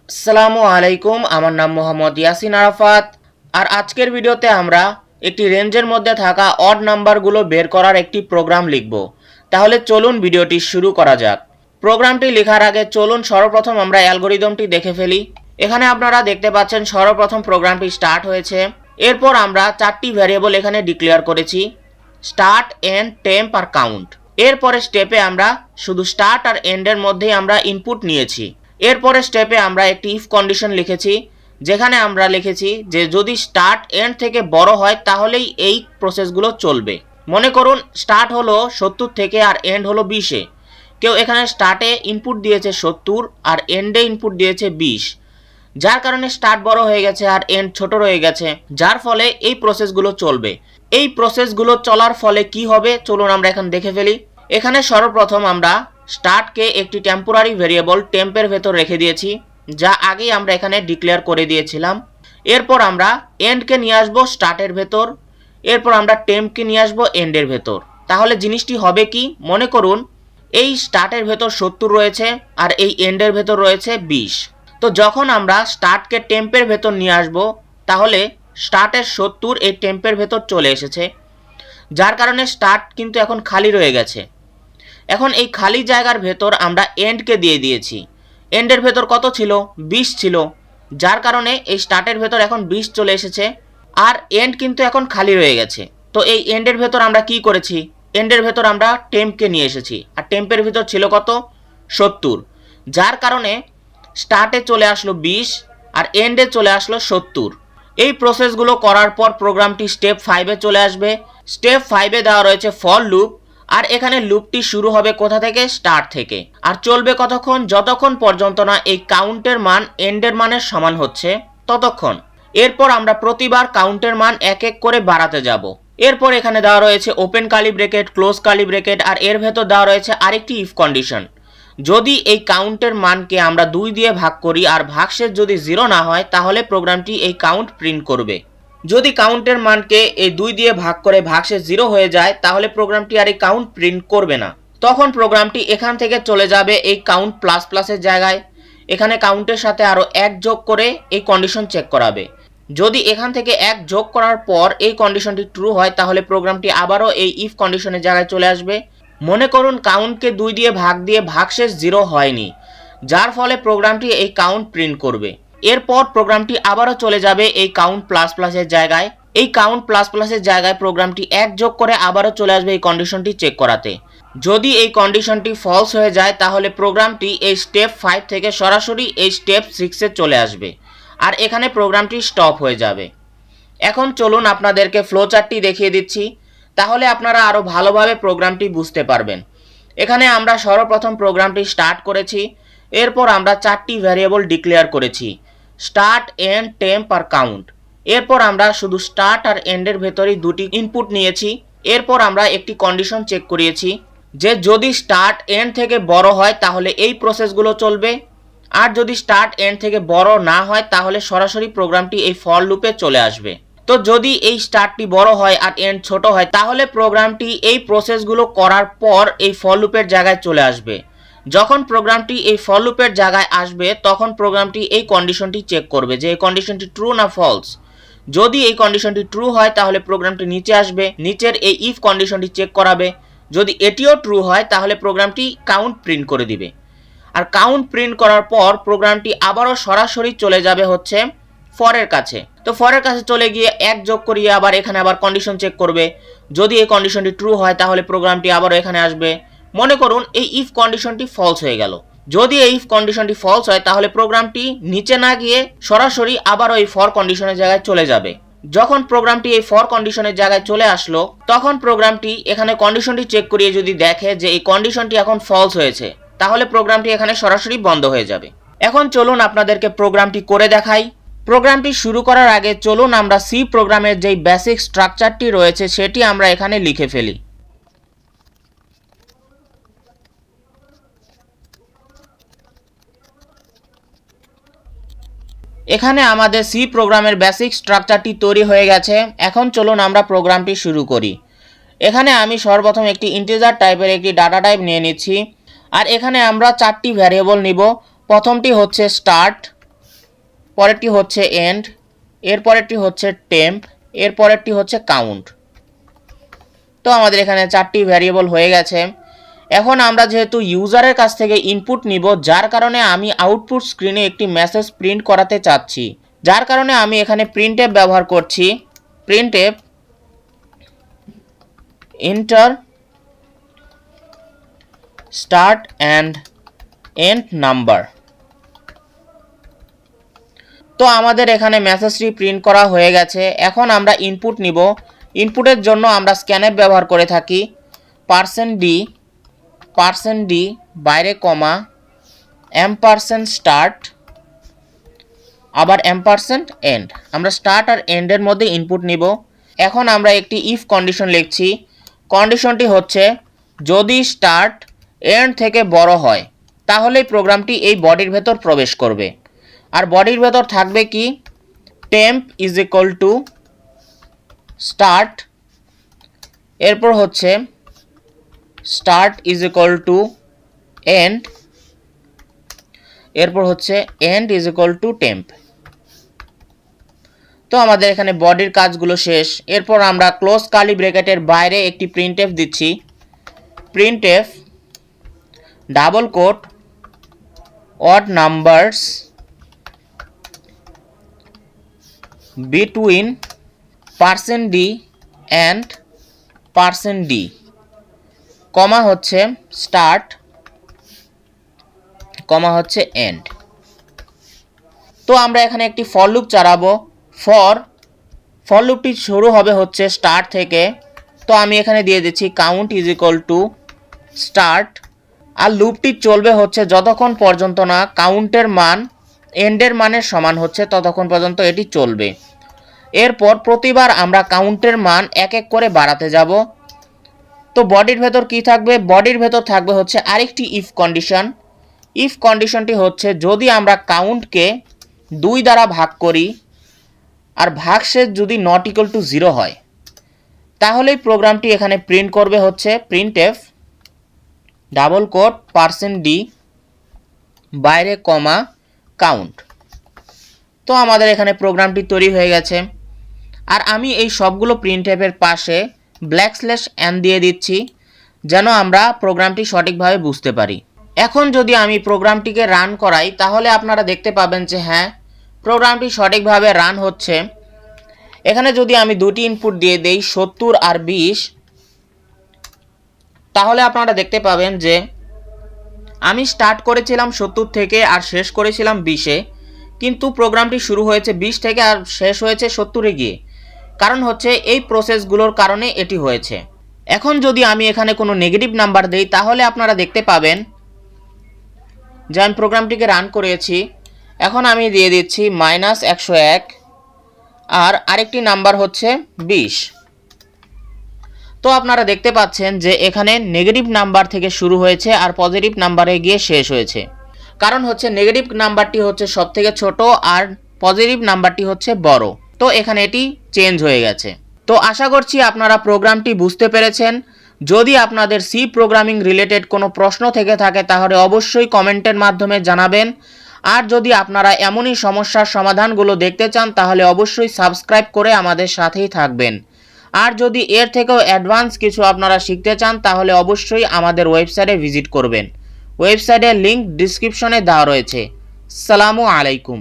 আসসালামু আলাইকুম, আমার নাম মোহাম্মদ ইয়াসিন আরাফাত। আর আজকের ভিডিওতে আমরা একটি রেঞ্জের মধ্যে থাকা অড নাম্বারগুলো বের করার একটি প্রোগ্রাম লিখব। তাহলে চলুন ভিডিওটি শুরু করা যাক। প্রোগ্রামটি লেখার আগে চলুন সর্বপ্রথম আমরা অ্যালগরিদমটি দেখে ফেলি। এখানে আপনারা দেখতে পাচ্ছেন সর্বপ্রথম প্রোগ্রামটি স্টার্ট হয়েছে। এরপর আমরা চারটি ভ্যারিয়েবল এখানে ডিক্লেয়ার করেছি, স্টার্ট, এন্ড, টেম্প আর কাউন্ট। এরপরে স্টেপে আমরা শুধু স্টার্ট আর এন্ডের মধ্যেই আমরা ইনপুট নিয়েছি। এরপরে স্টেপে আমরা একটি ইফ কন্ডিশন লিখেছি, যেখানে আমরা লিখেছি যে যদি স্টার্ট এন্ড থেকে বড় হয় তাহলেই এই প্রসেসগুলো চলবে। মনে করুন স্টার্ট হলো 70 থেকে আর এন্ড হলো 20-এ। কেউ এখানে স্টার্টে ইনপুট দিয়েছে 70 আর এন্ডে ইনপুট দিয়েছে 20, যার কারণে স্টার্ট বড় হয়ে গেছে আর এন্ড ছোট রয়ে গেছে, যার ফলে এই প্রসেসগুলো চলবে। এই প্রসেসগুলো চলার ফলে কি হবে চলুন আমরা এখন দেখে ফেলি। এখানে সর্বপ্রথম আমরা স্টার্টকে একটি টেম্পোরারি ভেরিয়েবল টেম্পের ভেতর রেখে দিয়েছি, যা আগেই আমরা এখানে ডিক্লেয়ার করে দিয়েছিলাম। এরপর আমরা এন্ডকে নিয়ে আসবো স্টার্টের ভেতর, এরপর আমরা টেম্পকে নিয়ে আসবো এন্ডের ভেতর। তাহলে জিনিসটি হবে কি, মনে করুন এই স্টার্টের ভেতর 70 রয়েছে আর এই এন্ডের ভেতর রয়েছে 20। তো যখন আমরা স্টার্টকে টেম্পের ভেতর নিয়ে আসবো, তাহলে স্টার্টের 70 এই টেম্পের ভেতর চলে এসেছে, যার কারণে স্টার্ট কিন্তু এখন খালি রয়ে গেছে। এখন এই খালি জায়গার ভেতর আমরা এন্ডকে দিয়ে দিয়েছি। এন্ডের ভেতর কত ছিল? 20 ছিল, যার কারণে এই স্টার্টের ভেতর এখন 20 চলে এসেছে আর এন্ড কিন্তু এখন খালি রয়ে গেছে। তো এই এন্ডের ভেতর আমরা কি করেছি? এন্ডের ভেতর আমরা টেম্পকে নিয়ে এসেছি আর টেম্পের ভেতর ছিল কত? 70, যার কারণে স্টার্টে চলে আসলো 20 আর এন্ডে চলে আসলো 70। এই প্রসেসগুলো করার পর প্রোগ্রামটি স্টেপ 5-এ চলে আসবে। স্টেপ 5-এ দেওয়া রয়েছে ফর লুপ, আর এখানে লুপটি শুরু হবে কোথা থেকে? স্টার্ট থেকে, আর চলবে কতক্ষণ? যতক্ষণ পর্যন্ত না এই কাউন্টের মান এন্ডের মানের সমান হচ্ছে ততক্ষণ। এরপর আমরা প্রতিবার কাউন্টের মান এক এক করে বাড়াতে যাব। এরপর এখানে দেওয়া রয়েছে open curly bracket, close curly bracket, আর এর ভেতর দেওয়া রয়েছে আরেকটি ইফ কন্ডিশন। যদি এই কাউন্টের মানকে আমরা 2 দিয়ে ভাগ করি আর ভাগশেষ যদি 0 না হয়, তাহলে প্রোগ্রামটি এই কাউন্ট প্রিন্ট করবে। যদি কাউন্টের মানকে এই 2 দিয়ে ভাগ করে ভাগশেষ 0 হয়ে যায়, তাহলে প্রোগ্রামটি আর এই কাউন্ট প্রিন্ট করবে না। তখন প্রোগ্রামটি এখান থেকে চলে যাবে এই কাউন্ট প্লাস প্লাসের জায়গায়। এখানে কাউন্টের সাথে আরও 1 যোগ করে এই কন্ডিশন চেক করাবে। যদি এখান থেকে 1 যোগ করার পর এই কন্ডিশনটি ট্রু হয়, তাহলে প্রোগ্রামটি আবারও এই ইফ কন্ডিশনের জায়গায় চলে আসবে। মনে করুন কাউন্টকে 2 দিয়ে ভাগশেষ 0 হয়নি, যার ফলে প্রোগ্রামটি এই কাউন্ট প্রিন্ট করবে। এরপর প্রোগ্রামটি আবারও চলে যাবে এই কাউন্ট প্লাস প্লাসের জায়গায়। এই কাউন্ট প্লাস প্লাসের জায়গায় প্রোগ্রামটি 1 যোগ করে আবারও চলে আসবে এই কন্ডিশনটি চেক করাতে। যদি এই কন্ডিশনটি ফলস হয়ে যায়, তাহলে প্রোগ্রামটি এই স্টেপ 5 থেকে সরাসরি এই স্টেপ 6-এ চলে আসবে আর এখানে প্রোগ্রামটি স্টপ হয়ে যাবে। এখন চলুন আপনাদেরকে ফ্লোচার্টটি দেখিয়ে দিচ্ছি, তাহলে আপনারা আরও ভালোভাবে প্রোগ্রামটি বুঝতে পারবেন। এখানে আমরা সর্বপ্রথম প্রোগ্রামটি স্টার্ট করেছি। এরপর আমরা 4টি ভ্যারিয়েবল ডিক্লেয়ার করেছি, স্টার্ট, এন্ড, টেম্প আর কাউন্ট। এরপর আমরা শুধু স্টার্ট আর এন্ডের ভেতরেই 2টি ইনপুট নিয়েছি। এরপর আমরা একটি কন্ডিশন চেক করিয়েছি যে যদি স্টার্ট এন্ড থেকে বড় হয় তাহলে এই প্রসেসগুলো চলবে, আর যদি স্টার্ট এন্ড থেকে বড় না হয় তাহলে সরাসরি প্রোগ্রামটি এই ফর লুপে চলে আসবে। তো যদি এই স্টার্টটি বড় হয় আর এন্ড ছোট হয়, তাহলে প্রোগ্রামটি এই প্রসেসগুলো করার পর এই ফর লুপের জায়গায় চলে আসবে। যখন প্রোগ্রামটি এই ফর লুপের জায়গায় আসবে, তখন প্রোগ্রামটি এই কন্ডিশনটি চেক করবে যে এই কন্ডিশনটি ট্রু না ফলস। যদি এই কন্ডিশনটি ট্রু হয়, তাহলে প্রোগ্রামটি নিচে আসবে, নিচের এই ইফ কন্ডিশনটি চেক করাবে। যদি এটিও ট্রু হয়, তাহলে প্রোগ্রামটি কাউন্ট প্রিন্ট করে দিবে। আর কাউন্ট প্রিন্ট করার পর প্রোগ্রামটি আবারও সরাসরি চলে যাবে হচ্ছে ফরের কাছে। তো ফরের কাছে চলে গিয়ে 1 যোগ করিয়ে আবার এখানে আবার কন্ডিশন চেক করবে। যদি এই কন্ডিশনটি ট্রু হয়, তাহলে প্রোগ্রামটি আবারও এখানে আসবে। মনে করুন এই ইফ কন্ডিশনটি ফলস হয়ে গেল। যদি এই ইফ কন্ডিশনটি ফলস হয়, তাহলে প্রোগ্রামটি নিচে না গিয়ে সরাসরি আবারও এই ফর কন্ডিশনের জায়গায় চলে যাবে। যখন প্রোগ্রামটি এই ফর কন্ডিশনের জায়গায় চলে আসলো, তখন প্রোগ্রামটি এখানে কন্ডিশনটি চেক করিয়ে যদি দেখে যে এই কন্ডিশনটি এখন ফলস হয়েছে, তাহলে প্রোগ্রামটি এখানে সরাসরি বন্ধ হয়ে যাবে। এখন চলুন আপনাদেরকে প্রোগ্রামটি করে দেখাই। প্রোগ্রামটি শুরু করার আগে চলুন আমরা সি প্রোগ্রামের যেই বেসিক স্ট্রাকচারটি রয়েছে সেটি আমরা এখানে লিখে ফেলি। এখানে আমাদের সি প্রোগ্রামের বেসিক স্ট্রাকচারটি তৈরি হয়ে গেছে। এখন চলুন আমরা প্রোগ্রামটি শুরু করি। এখানে আমি সর্বপ্রথম একটি ইন্টিজার টাইপের একটি ডাটা টাইপ নিয়ে নিচ্ছি, আর এখানে আমরা 4টি ভ্যারিয়েবল নিব। প্রথমটি হচ্ছে স্টার্ট, পরেরটি হচ্ছে এন্ড, এর পরেরটি হচ্ছে টেম্প, এর পরেরটি হচ্ছে কাউন্ট। তো আমাদের এখানে 4টি ভ্যারিয়েবল হয়ে গেছে। এখন আমরা যেহেতু ইউজারের কাছ থেকে ইনপুট নিব, যার কারণে আমি আউটপুট স্ক্রিনে একটি মেসেজ প্রিন্ট করাতে চাচ্ছি, যার কারণে আমি এখানে প্রিন্টএফ ব্যবহার করছি। Printf enter start and end number. তো আমাদের এখানে মেসেজটি প্রিন্ট করা হয়ে গেছে। এখন আমরা ইনপুট নিব। ইনপুটের জন্য আমরা স্ক্যানএফ ব্যবহার করে থাকি। %d বাইরে কমা $স্টার্ট, আবার $end। আমরা স্টার্ট আর এন্ডের মধ্যে ইনপুট নিব। এখন আমরা একটি ইফ কন্ডিশন লিখছি। কন্ডিশনটি হচ্ছে যদি স্টার্ট এন্ড থেকে বড় হয় তাহলেই প্রোগ্রামটি এই বডির ভেতর প্রবেশ করবে। আর বডির ভেতর থাকবে কি, temp is equal to start, এরপর হচ্ছে start is equal to end, এরপর হচ্ছে end is equal to temp. তো আমাদের এখানে বডির কাজগুলো শেষ। এরপর আমরা ক্লোজ কার্লি ব্র্যাকেটের বাইরে একটি প্রিন্টএফ দিচ্ছি। Printf double quote odd numbers between %d and %d, comma হচ্ছে স্টার্ট, কমা হচ্ছে এন্ড। তো আমরা এখানে একটি ফর লুপ চালাবো। ফর লুপটি শুরু হবে হচ্ছে স্টার্ট থেকে। তো আমি এখানে দিয়ে দিচ্ছি count is equal to start, আর লুপটি চলবে হচ্ছে যতক্ষণ পর্যন্ত না কাউন্টের মান এন্ডের মানের সমান হচ্ছে ততক্ষণ পর্যন্ত এটি চলবে। এরপর প্রতিবার আমরা কাউন্টের মান এক এক করে বাড়াতে যাব। তো বডির ভেতর কি থাকবে, বডির ভেতর থাকবে হচ্ছে আরেকটি ইফ কন্ডিশন। ইফ কন্ডিশনটি হচ্ছে যদি আমরা কাউন্টকে 2 দ্বারা ভাগ করি আর ভাগশেষ যদি নট ইকুয়াল টু 0 হয় তাহলেই প্রোগ্রামটি এখানে প্রিন্ট করবে হচ্ছে প্রিন্টএফ ডাবল কোট %d বাইরে কমা কাউন্ট। তো আমাদের এখানে প্রোগ্রামটি তৈরি হয়ে গেছে। আর আমি এই সবগুলো প্রিন্টএফের পাশে \n দিয়ে দিচ্ছি যেন আমরা প্রোগ্রামটি সঠিকভাবে বুঝতে পারি। এখন যদি আমি প্রোগ্রামটিকে রান করাই তাহলে আপনারা দেখতে পাবেন যে হ্যাঁ, প্রোগ্রামটি সঠিকভাবে রান হচ্ছে। এখানে যদি আমি দুটি ইনপুট দিয়ে দেই 70 আর 20, তাহলে আপনারা দেখতে পাবেন যে আমি স্টার্ট করেছিলাম 70 থেকে আর শেষ করেছিলাম 20-এ, কিন্তু প্রোগ্রামটি শুরু হয়েছে 20 থেকে আর শেষ হয়েছে 70-এ গিয়ে। কারণ হচ্ছে এই প্রসেসগুলোর কারণে এটি হয়েছে। এখন যদি আমি এখানে কোনো নেগেটিভ নাম্বার দেই তাহলে আপনারা দেখতে পাবেন যে আমি প্রোগ্রামটিকে রান করেছি। এখন আমি দিয়ে দিচ্ছি -101 আর আরেকটি নাম্বার হচ্ছে 20। তো আপনারা দেখতে পাচ্ছেন যে এখানে নেগেটিভ নাম্বার থেকে শুরু হয়েছে আর পজিটিভ নাম্বারে গিয়ে শেষ হয়েছে। কারণ হচ্ছে নেগেটিভ নাম্বারটি হচ্ছে সবথেকে ছোট আর পজিটিভ নাম্বারটি হচ্ছে বড়। তো এখানে এটি চেঞ্জ হয়ে গেছে। তো আশা করছি আপনারা প্রোগ্রামটি বুঝতে পেরেছেন। যদি আপনাদের সি প্রোগ্রামিং রিলেটেড কোনো প্রশ্ন থেকে থাকে তাহলে অবশ্যই কমেন্টের মাধ্যমে জানাবেন। আর যদি আপনারা এমনই সমস্যার সমাধানগুলো দেখতে চান তাহলে অবশ্যই সাবস্ক্রাইব করে আমাদের সাথেই থাকবেন। আর যদি এর থেকেও অ্যাডভান্স কিছু আপনারা শিখতে চান তাহলে অবশ্যই আমাদের ওয়েবসাইটে ভিজিট করবেন। ওয়েবসাইটের লিংক ডিসক্রিপশনে দেওয়া রয়েছে। আসসালামু আলাইকুম।